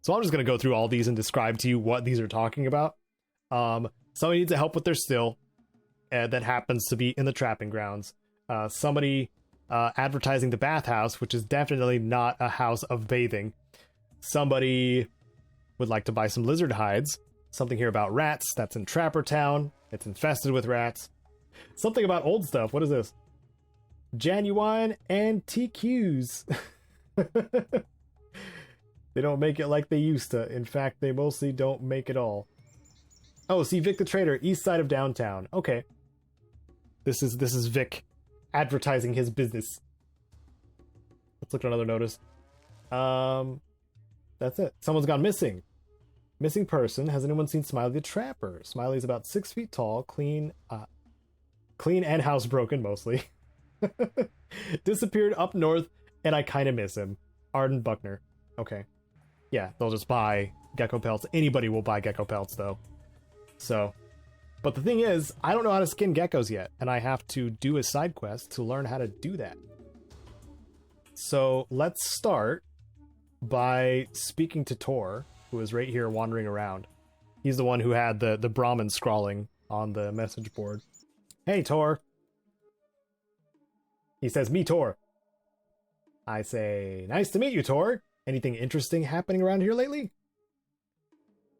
So I'm just going to go through all these and describe to you what these are talking about. Somebody needs to help with their still that happens to be in the trapping grounds. Somebody advertising the bathhouse, which is definitely not a house of bathing. Somebody would like to buy some lizard hides. Something here about rats. That's in Trapper Town. It's infested with rats. Something about old stuff. What is this? Genuine Antiques. They don't make it like they used to. In fact, they mostly don't make it all. Oh, see, Vic the Trader, east side of downtown. Okay. This is Vic advertising his business. Let's look at another notice. That's it. Someone's gone missing. Missing person. Has anyone seen Smiley the Trapper? Smiley's about 6 feet tall, clean and housebroken mostly. Disappeared up north, and I kind of miss him. Arden Buckner. Okay. Yeah, they'll just buy gecko pelts. Anybody will buy gecko pelts, though. So, but the thing is, I don't know how to skin geckos yet, and I have to do a side quest to learn how to do that. So let's start by speaking to Tor, who is right here wandering around. He's the one who had the Brahmin scrawling on the message board. Hey, Tor. He says, me, Tor. I say, nice to meet you, Tor. Anything interesting happening around here lately?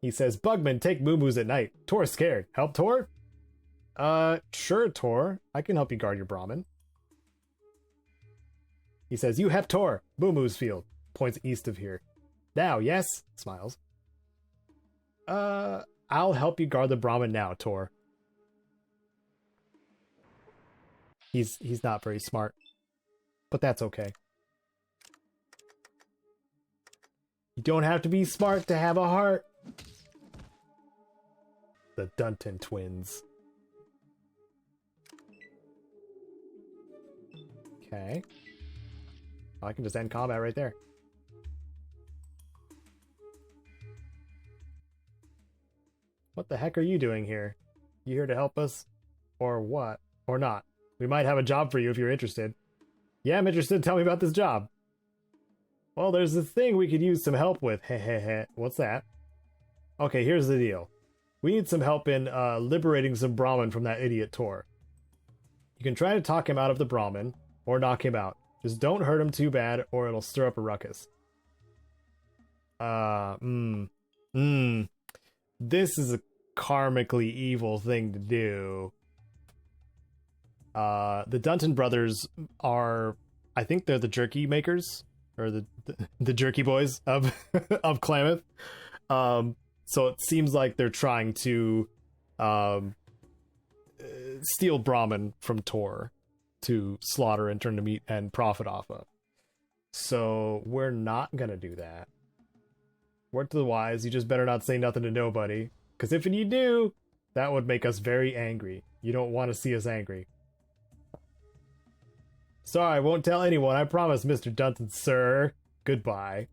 He says, Bugman, take Moo-Moos at night. Tor's scared. Help Tor? Sure, Tor. I can help you guard your Brahmin. He says, you hep Tor. Moo-Moos field. Points east of here. Now, yes? Smiles. I'll help you guard the Brahmin now, Tor. He's not very smart. But that's okay. You don't have to be smart to have a heart. The Dunton twins. Okay. Oh, I can just end combat right there. What the heck are you doing here? You here to help us? Or what? Or not? We might have a job for you if you're interested. Yeah, I'm interested. Tell me about this job. Well, there's a thing we could use some help with. Hehehe. What's that? Okay, here's the deal. We need some help in liberating some Brahmin from that idiot Tor. You can try to talk him out of the Brahmin, or knock him out. Just don't hurt him too bad, or it'll stir up a ruckus. This is a karmically evil thing to do. The Dunton brothers are, I think they're the jerky makers, or the jerky boys of of Klamath. So it seems like they're trying to steal Brahmin from Tor to slaughter and turn to meat and profit off of. So we're not gonna do that. Word to the wise, you just better not say nothing to nobody, because if you do, that would make us very angry. You don't want to see us angry. Sorry, I won't tell anyone, I promise, Mr. Dunton, sir. Goodbye.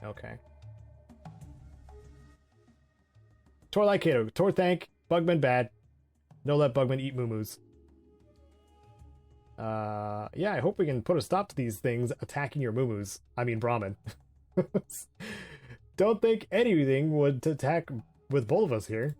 Okay. Tor like Caedo. Tor thank. Bugman bad. No let Bugman eat Moo-Moos. Yeah, I hope we can put a stop to these things attacking your Moo-Moos. I mean Brahmin. Don't think anything would attack with both of us here.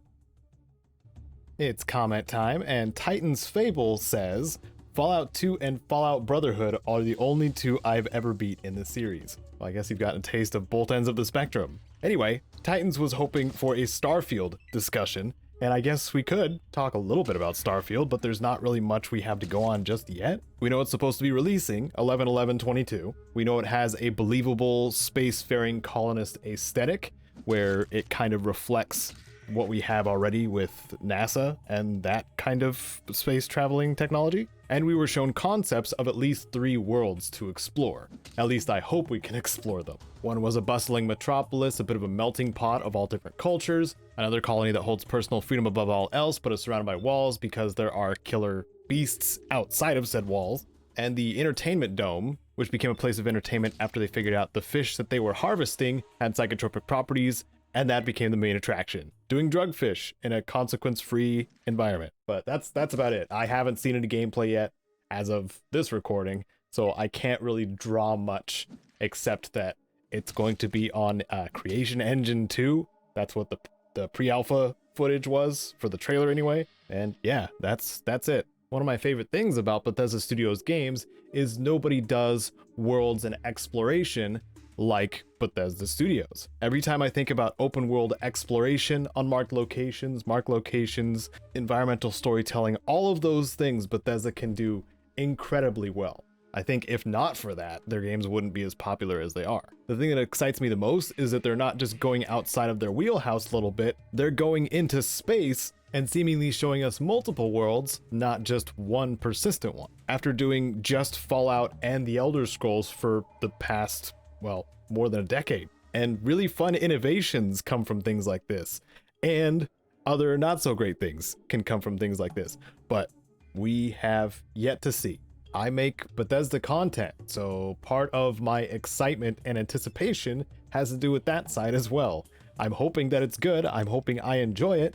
It's comment time, and Titan's Fable says, Fallout 2 and Fallout Brotherhood are the only two I've ever beat in the series. Well, I guess you've gotten a taste of both ends of the spectrum. Anyway, Titans was hoping for a Starfield discussion, and I guess we could talk a little bit about Starfield, but there's not really much we have to go on just yet. We know it's supposed to be releasing 11/11/22. We know it has a believable spacefaring colonist aesthetic, where it kind of reflects what we have already with NASA and that kind of space traveling technology. And we were shown concepts of at least 3 worlds to explore. At least I hope we can explore them. One was a bustling metropolis, a bit of a melting pot of all different cultures. Another colony that holds personal freedom above all else, but is surrounded by walls because there are killer beasts outside of said walls. And the entertainment dome, which became a place of entertainment after they figured out the fish that they were harvesting had psychotropic properties, and that became the main attraction. Doing drug fish in a consequence-free environment. But that's about it. I haven't seen any gameplay yet as of this recording, so I can't really draw much except that it's going to be on Creation Engine 2. That's what the pre-alpha footage was for the trailer anyway. And yeah, that's it. One of my favorite things about Bethesda Studios games is nobody does worlds and exploration like Bethesda Studios. Every time I think about open world exploration, unmarked locations, marked locations, environmental storytelling, all of those things Bethesda can do incredibly well. I think if not for that, their games wouldn't be as popular as they are. The thing that excites me the most is that they're not just going outside of their wheelhouse a little bit, they're going into space and seemingly showing us multiple worlds, not just one persistent one. After doing just Fallout and the Elder Scrolls for the past, well, more than a decade. And really fun innovations come from things like this. And other not so great things can come from things like this. But we have yet to see. I make Bethesda content, so part of my excitement and anticipation has to do with that side as well. I'm hoping that it's good, I'm hoping I enjoy it,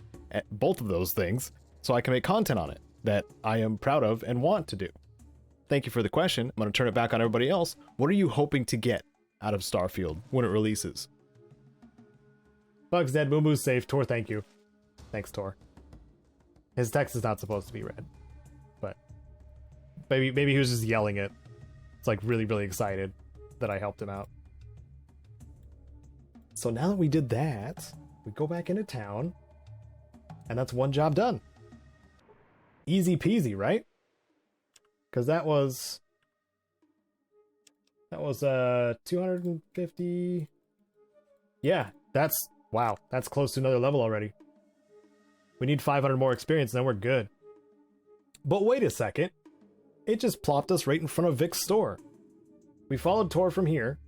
both of those things, so I can make content on it that I am proud of and want to do. Thank you for the question. I'm going to turn it back on everybody else. What are you hoping to get out of Starfield when it releases? Bug's dead, Moo-Moos safe. Tor, thank you. Thanks, Tor. His text is not supposed to be read. Maybe he was just yelling it. It's like really, really excited that I helped him out. So now that we did that, we go back into town, and that's one job done. Easy peasy, right? Because that was 250. Yeah, wow, that's close to another level already. We need 500 more experience, and then we're good. But wait a second. It just plopped us right in front of Vic's store. We followed Tor from here,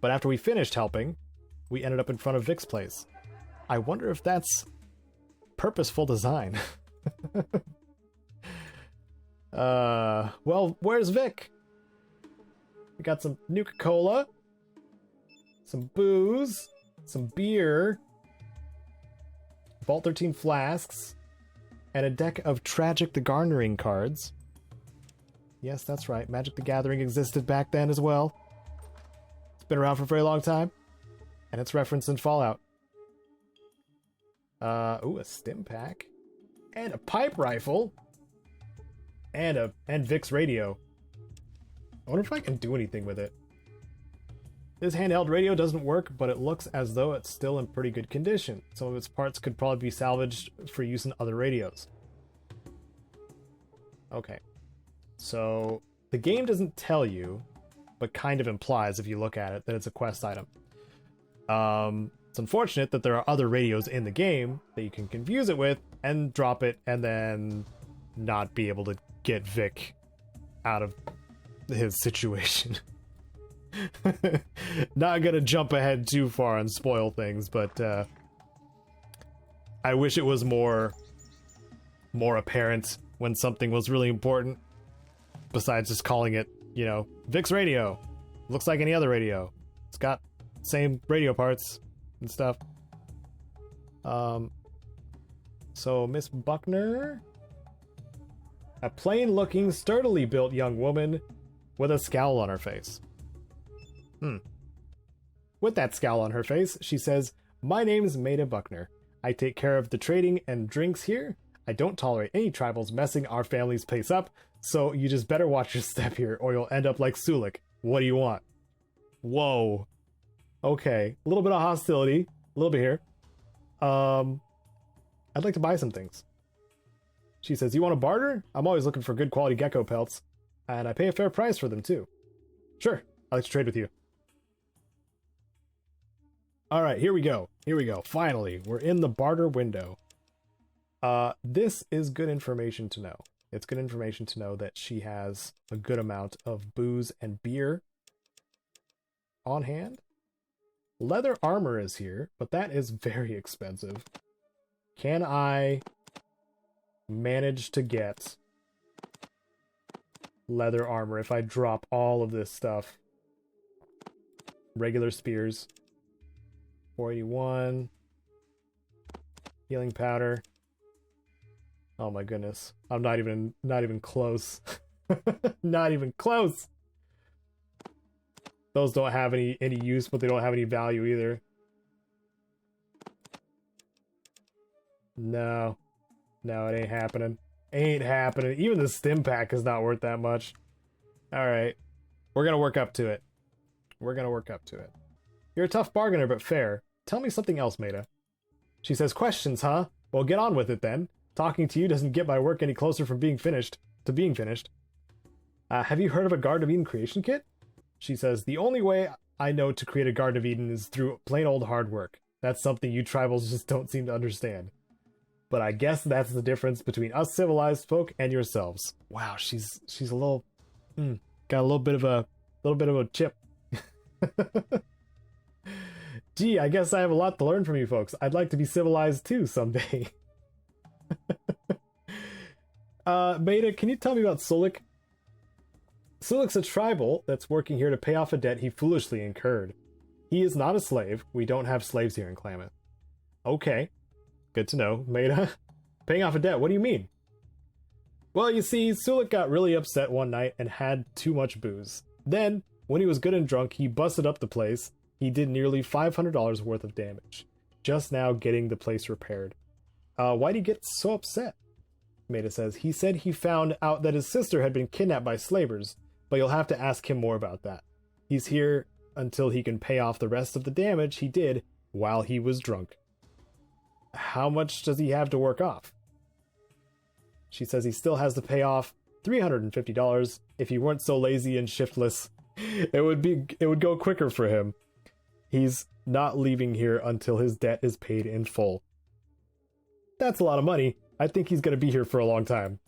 but after we finished helping, we ended up in front of Vic's place. I wonder if that's purposeful design. Well, where's Vic? We got some Nuka-Cola, some booze, some beer, Vault 13 flasks, and a deck of Tragic the Garnering cards. Yes, that's right. Magic the Gathering existed back then as well. It's been around for a very long time. And it's referenced in Fallout. Ooh, a stim pack. And a pipe rifle. And Vic's radio. I wonder if I can do anything with it. This handheld radio doesn't work, but it looks as though it's still in pretty good condition. Some of its parts could probably be salvaged for use in other radios. Okay. So, the game doesn't tell you, but kind of implies, if you look at it, that it's a quest item. It's unfortunate that there are other radios in the game that you can confuse it with, and drop it, and then not be able to get Vic out of his situation. Not gonna jump ahead too far and spoil things, but I wish it was more apparent when something was really important. Besides just calling it, you know, Vic's radio. Looks like any other radio. It's got same radio parts and stuff. So Miss Buckner, a plain-looking, sturdily built young woman with a scowl on her face. With that scowl on her face, she says, "My name's Maida Buckner. I take care of the trading and drinks here. I don't tolerate any tribals messing our family's pace up. So you just better watch your step here, or you'll end up like Sulik. What do you want?" Whoa. Okay. A little bit of hostility. A little bit here. I'd like to buy some things. She says, "You want to barter? I'm always looking for good quality gecko pelts. And I pay a fair price for them, too." "Sure. I'd like to trade with you." Alright, here we go. Finally, we're in the barter window. This is good information to know. It's good information to know that she has a good amount of booze and beer on hand. Leather armor is here, but that is very expensive. Can I manage to get leather armor if I drop all of this stuff? Regular spears. 481. Healing powder. Oh my goodness. I'm not even close. Not even close. Those don't have any use, but they don't have any value either. No. No, it ain't happening. Ain't happening. Even the stim pack is not worth that much. Alright. We're gonna work up to it. We're gonna work up to it. You're a tough bargainer, but fair. Tell me something else, Maida. She says, questions, huh? Well, get on with it then. Talking to you doesn't get my work any closer from being finished. Have you heard of a Garden of Eden creation kit? She says, the only way I know to create a Garden of Eden is through plain old hard work. That's something you tribals just don't seem to understand. But I guess that's the difference between us civilized folk and yourselves. Wow, she's a little got a little bit of a chip. Gee, I guess I have a lot to learn from you folks. I'd like to be civilized too someday. Maida, can you tell me about Sulik? Sulik's a tribal that's working here to pay off a debt he foolishly incurred. He is not a slave. We don't have slaves here in Klamath. Okay. Good to know. Maida, paying off a debt, what do you mean? Well, you see, Sulik got really upset one night and had too much booze. Then, when he was good and drunk, he busted up the place. He did nearly $500 worth of damage. Just now getting the place repaired. Why'd he get so upset? Maida says, he said he found out that his sister had been kidnapped by slavers, but you'll have to ask him more about that. He's here until he can pay off the rest of the damage he did while he was drunk. How much does he have to work off? She says he still has to pay off $350. If he weren't so lazy and shiftless, it would go quicker for him. He's not leaving here until his debt is paid in full. That's a lot of money. I think he's going to be here for a long time.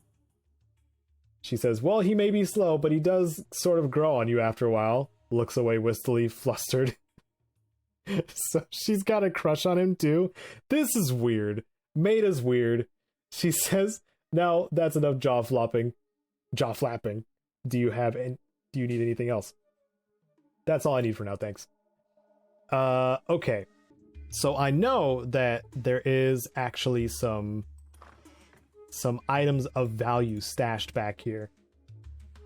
She says, well, he may be slow, but he does sort of grow on you after a while. Looks away wistfully, flustered. So she's got a crush on him too. This is weird. Maida's weird. She says, now that's enough jaw flapping. Do you need anything else? That's all I need for now, thanks. Okay. So I know that there is actually some items of value stashed back here.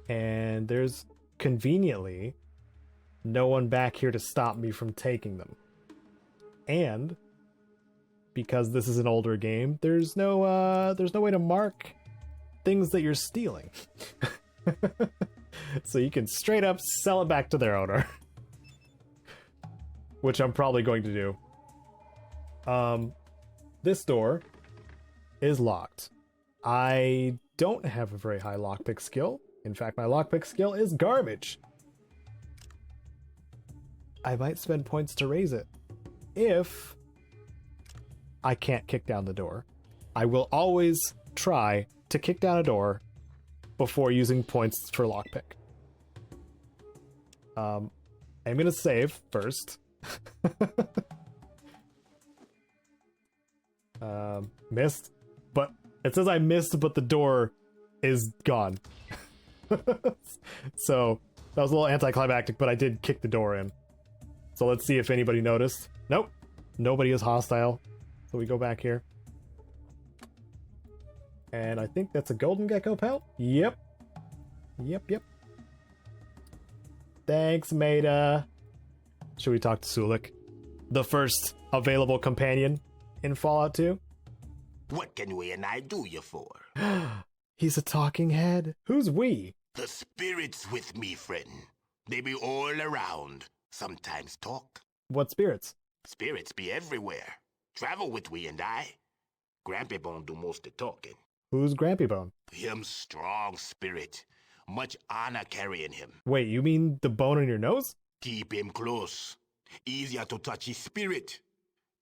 And there's conveniently no one back here to stop me from taking them. And because this is an older game, there's no way to mark things that you're stealing. So you can straight up sell it back to their owner. Which I'm probably going to do. This door is locked. I don't have a very high lockpick skill. In fact, my lockpick skill is garbage. I might spend points to raise it. If I can't kick down the door. I will always try to kick down a door before using points for lockpick. I'm gonna save first. Missed, but it says I missed, but the door is gone. So that was a little anticlimactic, but I did kick the door in. So let's see if anybody noticed. Nope, nobody is hostile. So we go back here, and I think that's a golden gecko pelt. Yep. Thanks, Maida. Should we talk to Sulik, the first available companion in Fallout 2? What can we and I do you for? He's a talking head. Who's we? The spirits with me, friend. They be all around. Sometimes talk. What spirits? Spirits be everywhere. Travel with we and I. Grampy-Bone do most of talking. Who's Grampy-Bone? Him strong spirit. Much honor carrying him. Wait, you mean the bone in your nose? Keep him close. Easier to touch his spirit.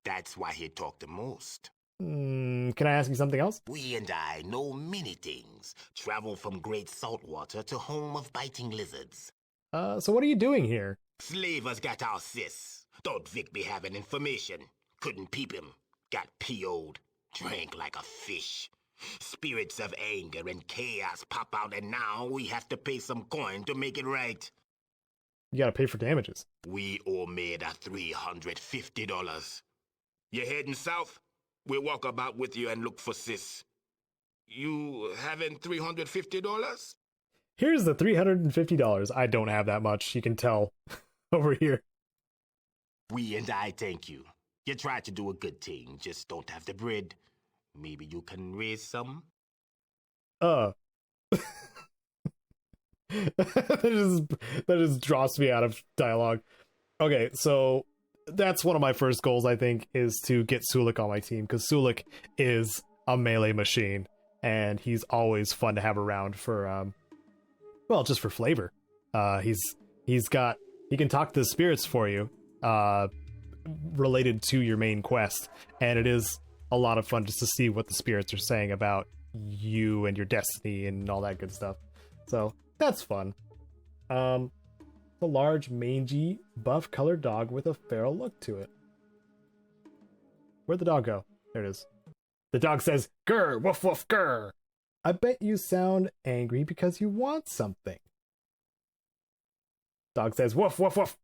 That's why he talk the most. Can I ask you something else? We and I know many things. Travel from great saltwater to home of biting lizards. So what are you doing here? Slavers got our sis. Thought Vic be having information. Couldn't peep him. Got PO'd. Drank like a fish. Spirits of anger and chaos pop out, and now we have to pay some coin to make it right. You gotta pay for damages. We owe Maida $350. You heading south? We'll walk about with you and look for sis. You having $350? Here's the $350. I don't have that much, you can tell. over here. We and I thank you. You tried to do a good thing, just don't have the bread. Maybe you can raise some? That just drops me out of dialogue. Okay, so that's one of my first goals, I think, is to get Sulik on my team, because Sulik is a melee machine, and he's always fun to have around for, well, just for flavor. He can talk to the spirits for you, related to your main quest, and it is a lot of fun just to see what the spirits are saying about you and your destiny and all that good stuff. So that's fun. The large, mangy, buff-colored dog with a feral look to it. Where'd the dog go? There it is. The dog says, "Grr, woof woof, grr." I bet you sound angry because you want something. Dog says, "Woof woof woof."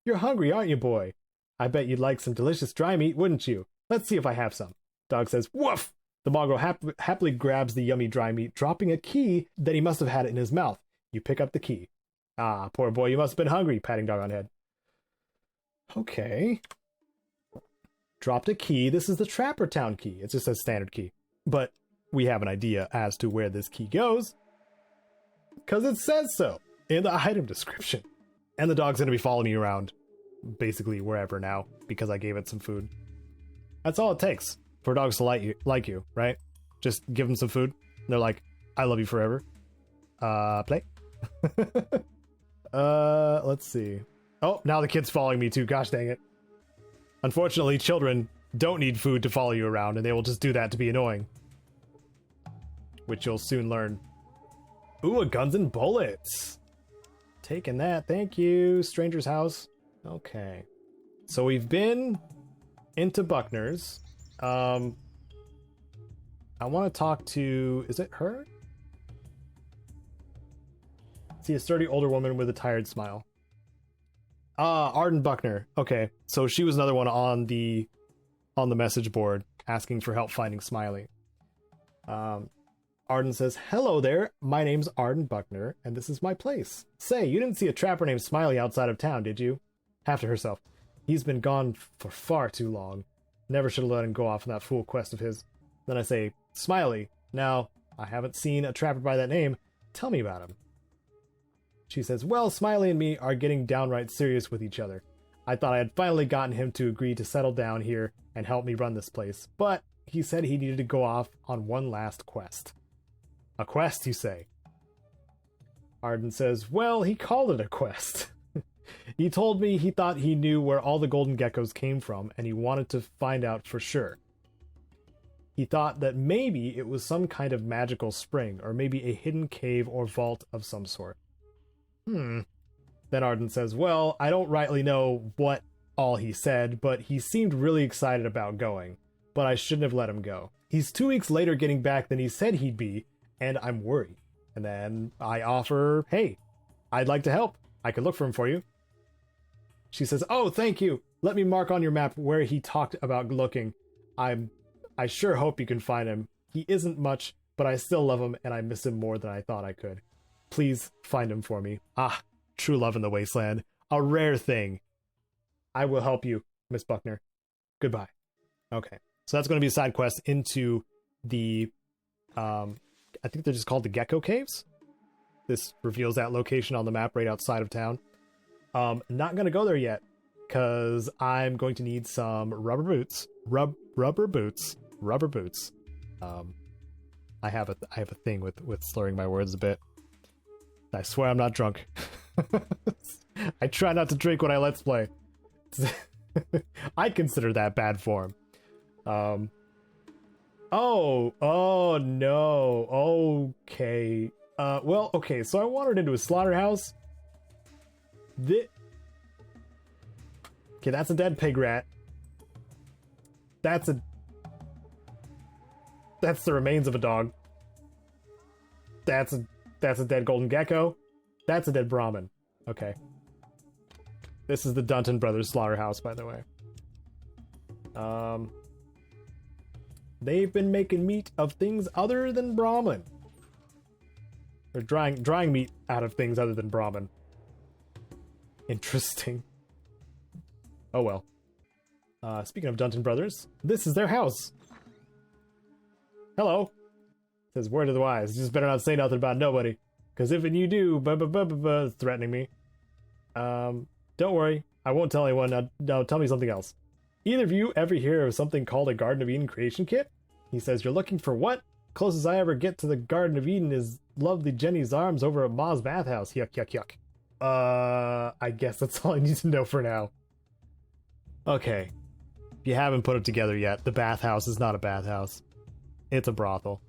You're hungry, aren't you, boy? I bet you'd like some delicious dry meat, wouldn't you? Let's see if I have some. Dog says, "Woof." The mongrel happily grabs the yummy dry meat, dropping a key that he must have had in his mouth. You pick up the key. Ah, poor boy, you must have been hungry, patting dog on head. Okay. Dropped a key. This is the Trapper Town key. It's just a standard key. But we have an idea as to where this key goes, because it says so in the item description. And the dog's going to be following me around basically wherever now, because I gave it some food. That's all it takes for dogs to like you, right? Just give them some food. And they're like, "I love you forever." Play. Let's see. Oh, now the kid's following me too. Gosh dang it. Unfortunately, children don't need food to follow you around, and they will just do that to be annoying. Which you'll soon learn. Ooh, a guns and bullets. Taking that, thank you. Stranger's house. Okay. So we've been into Buckner's. I want to talk to... Is it her? See, a sturdy older woman with a tired smile. Arden Buckner. Okay, so she was another one on the message board asking for help finding Smiley. Arden says, "Hello there, my name's Arden Buckner, and this is my place. Say, you didn't see a trapper named Smiley outside of town, did you?" Half to herself. He's been gone for far too long. Never should have let him go off on that fool quest of his. Then I say, "Smiley, now, I haven't seen a trapper by that name. Tell me about him." She says, "Well, Smiley and me are getting downright serious with each other. I thought I had finally gotten him to agree to settle down here and help me run this place, but he said he needed to go off on one last quest." "A quest, you say?" Arden says, "Well, he called it a quest. He told me he thought he knew where all the golden geckos came from, and he wanted to find out for sure. He thought that maybe it was some kind of magical spring, or maybe a hidden cave or vault of some sort." Then Arden says, "Well, I don't rightly know what all he said, but he seemed really excited about going, but I shouldn't have let him go. He's 2 weeks later getting back than he said he'd be, and I'm worried." And then I offer, "Hey, I'd like to help. I could look for him for you." She says, "Oh, thank you. Let me mark on your map where he talked about looking. I sure hope you can find him. He isn't much, but I still love him, and I miss him more than I thought I could. Please find him for me. Ah, true love in the wasteland. A rare thing. I will help you, Miss Buckner. Goodbye." Okay. So that's going to be a side quest into the, I think they're just called the Gecko Caves. This reveals that location on the map right outside of town. Not going to go there yet, because I'm going to need some rubber boots. Rubber boots. I have a thing with slurring my words a bit. I swear I'm not drunk. I try not to drink when I let's play. I consider that bad form. Oh no. Okay. Well, okay, so I wandered into a slaughterhouse. Okay, that's a dead pig rat. That's the remains of a dog. That's a dead golden gecko. That's a dead Brahmin. Okay. This is the Dunton Brothers slaughterhouse, by the way. They've been making meat of things other than Brahmin. Or drying meat out of things other than Brahmin. Interesting. Oh well. Speaking of Dunton Brothers, this is their house. Hello. Says word of the wise. Just better not say nothing about nobody. Because if you do, threatening me. Don't worry. I won't tell anyone. Now tell me something else. Either of you ever hear of something called a Garden of Eden creation kit? He says, you're looking for what? Closest I ever get to the Garden of Eden is lovely Jenny's arms over at Ma's bathhouse. Yuck, yuck, yuck. I guess that's all I need to know for now. Okay. If you haven't put it together yet, the bathhouse is not a bathhouse. It's a brothel.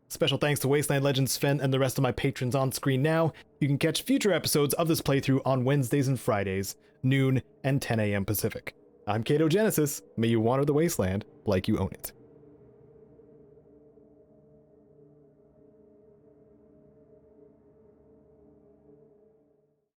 Special thanks to Wasteland Legends Sven and the rest of my patrons on screen now. You can catch future episodes of this playthrough on Wednesdays and Fridays, noon and 10 a.m. Pacific. I'm Caedo Genesis. May you wander the wasteland like you own it.